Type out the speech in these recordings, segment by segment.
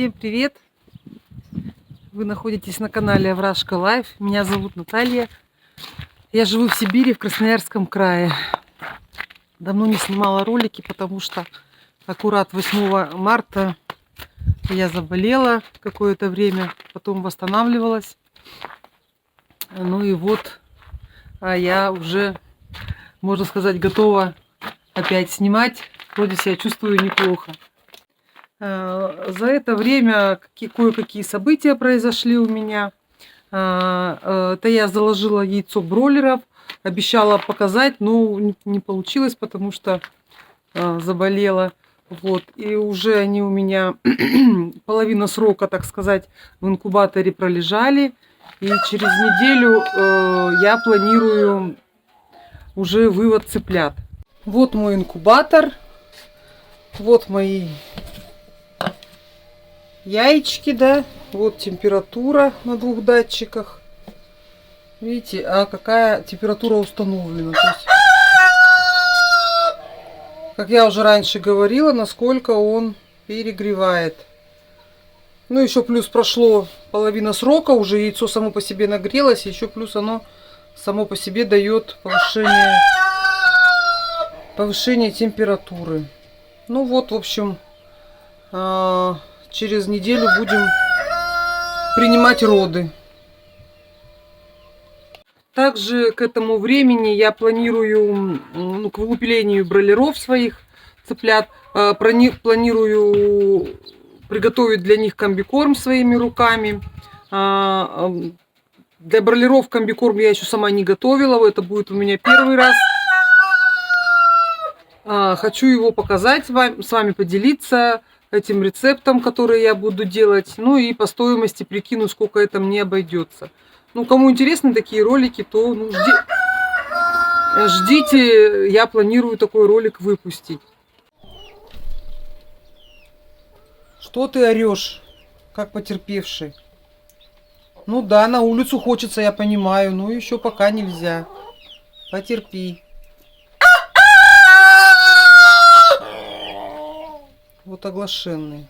Всем привет! Вы находитесь на канале Аврашка Лайф. Меня зовут Наталья. Я живу в Сибири, в Красноярском крае. Давно не снимала ролики, потому что аккурат 8 марта я заболела какое-то время, потом восстанавливалась. Ну и вот я уже, можно сказать, готова опять снимать. Вроде себя чувствую неплохо. За это время кое-какие события произошли у меня. Это я заложила яйцо бройлеров, обещала показать, но не получилось, потому что заболела. Вот. И уже они у меня половина срока, так сказать, в инкубаторе пролежали. И через неделю я планирую уже вывод цыплят. Вот мой инкубатор. Вот мои яички, да. Вот температура на 2 датчиках. Видите, а какая температура установлена. То есть, как я уже раньше говорила, насколько он перегревает. Ну, еще плюс прошло половина срока, уже яйцо само по себе нагрелось, еще плюс оно само по себе дает повышение температуры. Ну вот, в общем, через неделю будем принимать роды. Также к этому времени я планирую, к вылуплению бройлеров своих цыплят, планирую приготовить для них комбикорм своими руками. Для бройлеров комбикорм я еще сама не готовила, это будет у меня первый раз. Хочу его показать с вами, поделиться этим рецептом, который я буду делать. Ну и по стоимости прикину, сколько это мне обойдется. Ну, кому интересны такие ролики, то ждите, я планирую такой ролик выпустить. Что ты орешь, как потерпевший? Ну да, на улицу хочется, я понимаю, но еще пока нельзя. Потерпи. Вот оглашенный.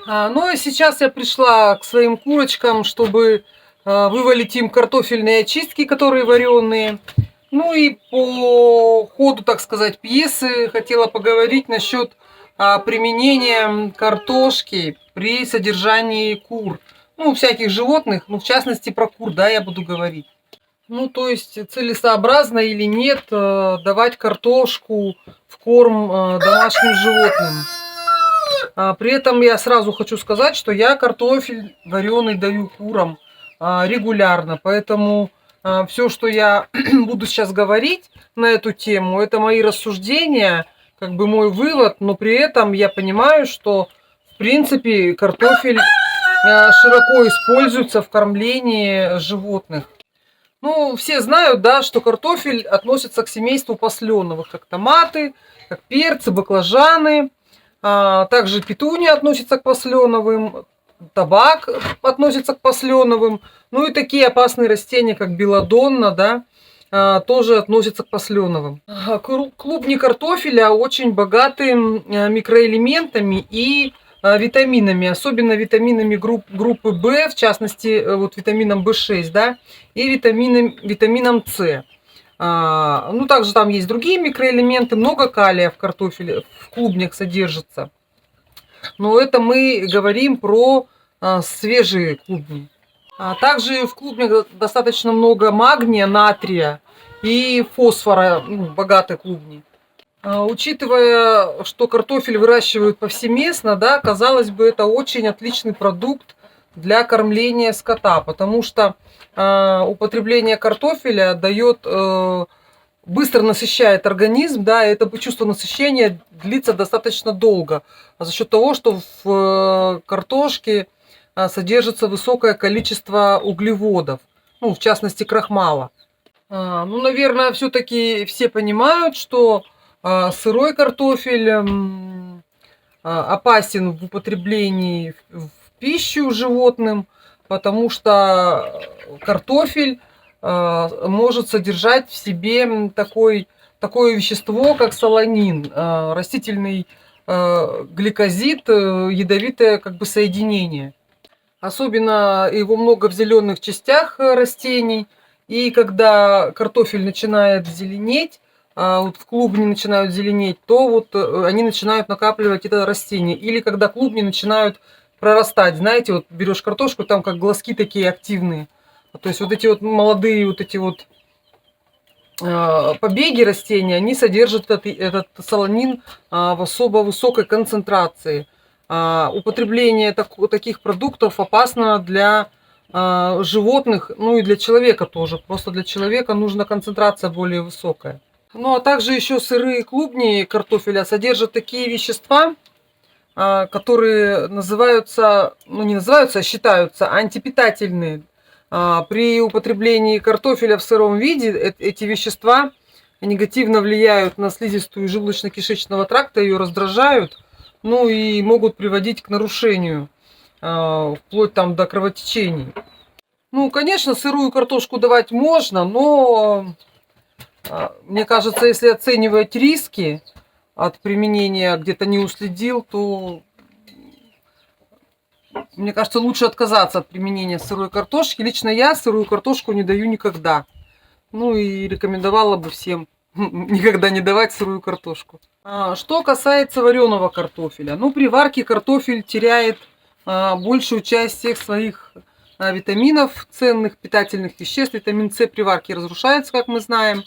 Ну и сейчас я пришла к своим курочкам, чтобы вывалить им картофельные очистки, которые вареные. Ну и по ходу, так сказать, пьесы хотела поговорить насчет применения картошки при содержании кур. Ну, всяких животных, ну, в частности, про кур, да, я буду говорить. Ну, то есть, целесообразно или нет давать картошку в корм домашним животным. При этом я сразу хочу сказать, что я картофель вареный даю курам регулярно. Поэтому все, что я буду сейчас говорить на эту тему, это мои рассуждения, как бы мой вывод. Но при этом я понимаю, что, в принципе, картофель широко используется в кормлении животных. Ну, все знают, да, что картофель относится к семейству посленовых, как томаты, как перцы, баклажаны. Также петуния относится к посленовым, табак относится к посленовым. Ну и такие опасные растения, как белладонна, да, тоже относятся к посленовым. Клубни картофеля очень богаты микроэлементами и витаминами, особенно витаминами группы В, в частности, вот витамином В6, да, и витамином С. Ну, также там есть другие микроэлементы, много калия в картофеле, в клубнях содержится. Но это мы говорим про свежие клубни. Также в клубнях достаточно много магния, натрия и фосфора, богатые клубни. Учитывая, что картофель выращивают повсеместно, да, казалось бы, это очень отличный продукт для кормления скота, потому что употребление картофеля дает, быстро насыщает организм, да, и это чувство насыщения длится достаточно долго, за счет того, что в картошке содержится высокое количество углеводов, ну, в частности, крахмала. Ну, наверное, все-таки все понимают, что сырой картофель опасен в употреблении в пищу животным, потому что картофель может содержать в себе такое вещество, как солонин, растительный гликозид, ядовитое как бы соединение. Особенно его много в зеленых частях растений. И когда картофель начинает зеленеть, вот в клубни начинают зеленеть, то вот они начинают накапливать это растение. Или когда клубни начинают прорастать, знаете, вот берешь картошку, там как глазки такие активные. То есть вот эти вот молодые вот эти вот побеги растения, они содержат этот солонин в особо высокой концентрации. Употребление таких продуктов опасно для животных, ну и для человека тоже. Просто для человека нужна концентрация более высокая. Ну а также еще сырые клубни картофеля содержат такие вещества, которые называются, ну не называются, а считаются антипитательные. При употреблении картофеля в сыром виде эти вещества негативно влияют на слизистую желудочно-кишечного тракта, ее раздражают, ну и могут приводить к нарушению, вплоть там до кровотечений. Ну, конечно, сырую картошку давать можно, но мне кажется, если оценивать риски от применения, где-то не уследил, то мне кажется, лучше отказаться от применения сырой картошки. Лично я сырую картошку не даю никогда. Ну и рекомендовала бы всем никогда не давать сырую картошку. Что касается вареного картофеля. Ну, при варке картофель теряет большую часть всех своих витаминов, ценных питательных веществ. Витамин С при варке разрушается, как мы знаем.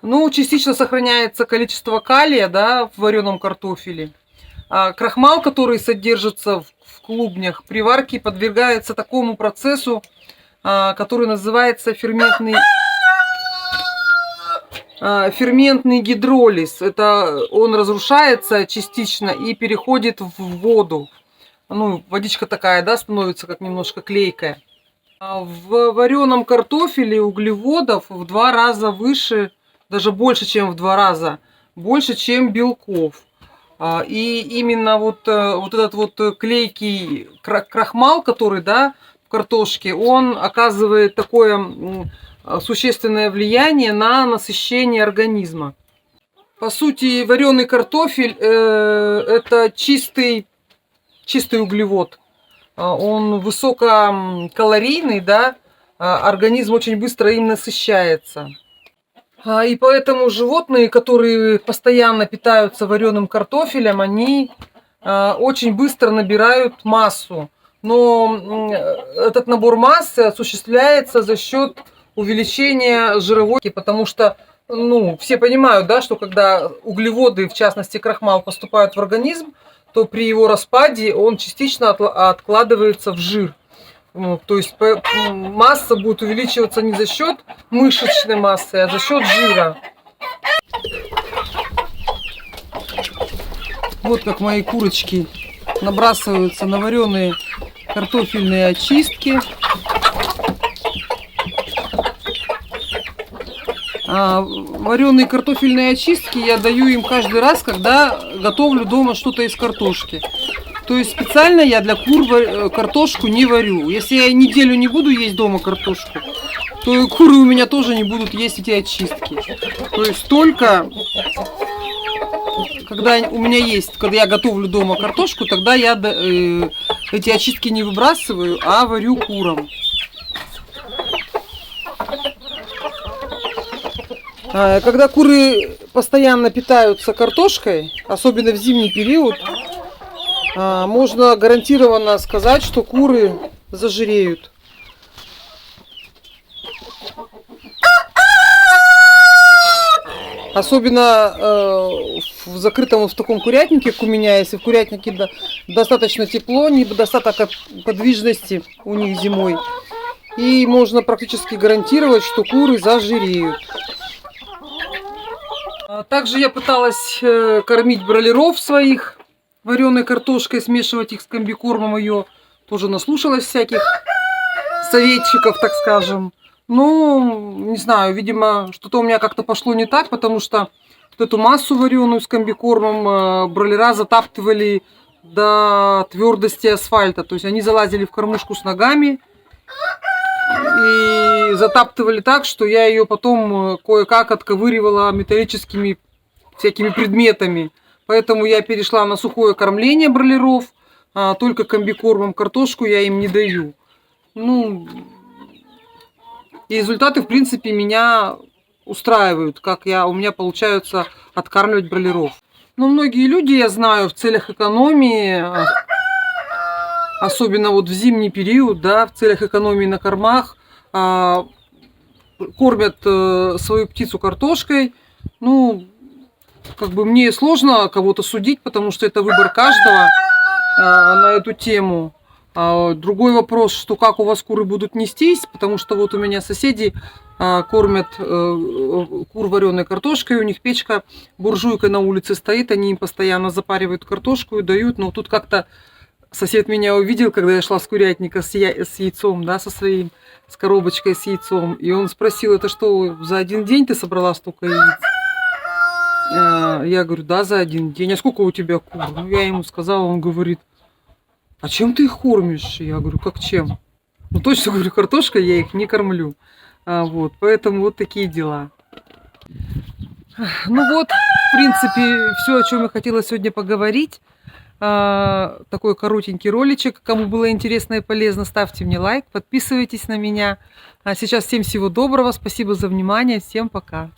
Ну, частично сохраняется количество калия, да, в вареном картофеле. Крахмал, который содержится в клубнях, при варке подвергается такому процессу, который называется ферментный гидролиз. Это он разрушается частично и переходит в воду. Ну, водичка такая, да, становится как немножко клейкая. В вареном картофеле углеводов в 2 раза выше, даже больше, чем в 2 раза, больше, чем белков. И именно вот этот вот клейкий крахмал, который, да, в картошке, он оказывает такое существенное влияние на насыщение организма. По сути, вареный картофель это чистый углевод. Он высококалорийный, да, организм очень быстро им насыщается. И поэтому животные, которые постоянно питаются вареным картофелем, они очень быстро набирают массу. Но этот набор массы осуществляется за счет увеличения жировой, потому что, ну, все понимают, да, что когда углеводы, в частности крахмал, поступают в организм, то при его распаде он частично откладывается в жир. То есть масса будет увеличиваться не за счет мышечной массы, а за счет жира. Вот как мои курочки набрасываются на вареные картофельные очистки. Вареные картофельные очистки я даю им каждый раз, когда готовлю дома что-то из картошки. То есть специально я для кур картошку не варю. Если я неделю не буду есть дома картошку, то и куры у меня тоже не будут есть эти очистки. То есть только когда у меня есть, когда я готовлю дома картошку, тогда я эти очистки не выбрасываю, а варю курам. Когда куры постоянно питаются картошкой, особенно в зимний период, можно гарантированно сказать, что куры зажиреют. Особенно в закрытом в таком курятнике, как у меня, если в курятнике достаточно тепло, недостаток подвижности у них зимой, и можно практически гарантировать, что куры зажиреют. Также я пыталась кормить бройлеров своих вареной картошкой, смешивать их с комбикормом ее. Тоже наслушалась всяких советчиков, так скажем. Ну, не знаю, видимо, что-то у меня как-то пошло не так, потому что вот эту массу вареную с комбикормом бройлера затаптывали до твердости асфальта. То есть они залазили в кормушку с ногами и затаптывали так, что я ее потом кое-как отковыривала металлическими всякими предметами. Поэтому я перешла на сухое кормление бройлеров. Только комбикормом картошку я им не даю. Ну, и результаты, в принципе, меня устраивают, как у меня получается откармливать бройлеров. Но многие люди, я знаю, в целях экономии, особенно вот в зимний период, да, в целях экономии на кормах, кормят свою птицу картошкой. Ну, как бы мне сложно кого-то судить, потому что это выбор каждого на эту тему. Другой вопрос, что как у вас куры будут нестись, потому что вот у меня соседи кормят кур вареной картошкой, у них печка буржуйка на улице стоит, они им постоянно запаривают картошку и дают, но тут как-то сосед меня увидел, когда я шла с курятника с яйцом, да, с коробочкой с яйцом, и он спросил, это что, за один день ты собрала столько яиц? Я говорю, да, за один день. А сколько у тебя кур? Ну, я ему сказала, он говорит, а чем ты их кормишь? Я говорю, как чем? Ну, точно, говорю, картошкой я их не кормлю. Вот, поэтому вот такие дела. Ну вот, в принципе, все, о чем я хотела сегодня поговорить. Такой коротенький роличек. Кому было интересно и полезно, ставьте мне лайк, подписывайтесь на меня. А сейчас всем всего доброго, спасибо за внимание, всем пока.